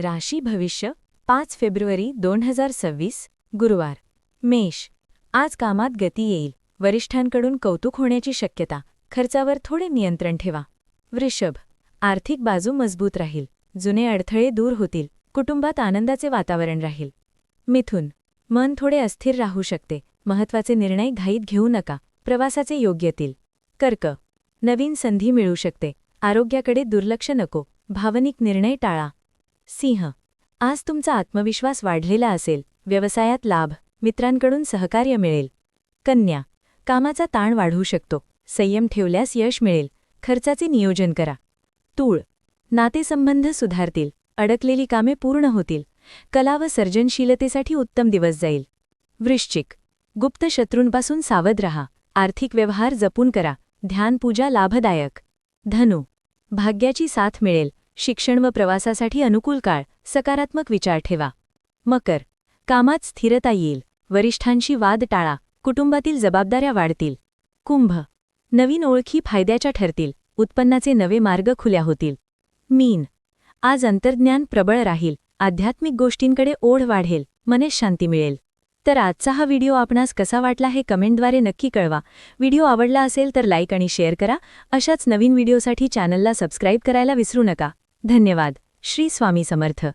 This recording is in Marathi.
राशी भविष्य 5 फेब्रुवारी 2026 गुरुवार मेष। आज कामात गती येईल, वरिष्ठांकडून कौतुक होण्याची शक्यता, खर्चावर थोडे नियंत्रण ठेवा। वृषभ, आर्थिक बाजू मजबूत राहील, जुने अडथळे दूर होतील, कुटुंबात आनंदाचे वातावरण राहील। मिथुन, मन थोडे अस्थिर राहू शकते, महत्त्वाचे निर्णय घाईत घेऊ नका, प्रवासाचे योग्य येतील। कर्क, नवीन संधी मिळू शकते, आरोग्याकडे दुर्लक्ष नको, भावनिक निर्णय टाळा। सिंह, आज तुमचा आत्मविश्वास वाढलेला असेल, व्यवसायात लाभ, मित्रांकडून सहकार्य मिळेल। कन्या, कामाचा ताण वाढू शकतो, संयम ठेवल्यास यश मिळेल, खर्चाचे नियोजन करा। तूळ, नातेसंबंध सुधारतील, अडकलेली कामे पूर्ण होतील, कला व सर्जनशीलतेसाठी उत्तम दिवस जाईल। वृश्चिक, गुप्त शत्रूंपासून सावध रहा, आर्थिक व्यवहार जपून करा, ध्यानपूजा लाभदायक। धनु, भाग्याची साथ मिळेल, शिक्षण व प्रवासासाठी अनुकूल काळ, सकारात्मक विचार ठेवा। मकर, कामात स्थिरता येईल, वरिष्ठांशी वाद टाळा, कुटुंबातील जबाबदाऱ्या वाढतील। कुंभ, नवीन ओळखी फायद्याच्या ठरतील, उत्पन्नाचे नवे मार्ग खुल्या होतील। मीन, आज अंतर्ज्ञान प्रबळ राहील, आध्यात्मिक गोष्टींकडे ओढ वाढेल, मनेस शांती मिळेल। तर आजचा हा व्हिडिओ आपणास कसा वाटला हे कमेंटद्वारे नक्की कळवा। व्हिडिओ आवडला असेल तर लाईक आणि शेअर करा। अशाच नवीन व्हिडिओसाठी चॅनलला सबस्क्राईब करायला विसरू नका। धन्यवाद। श्री स्वामी समर्थ।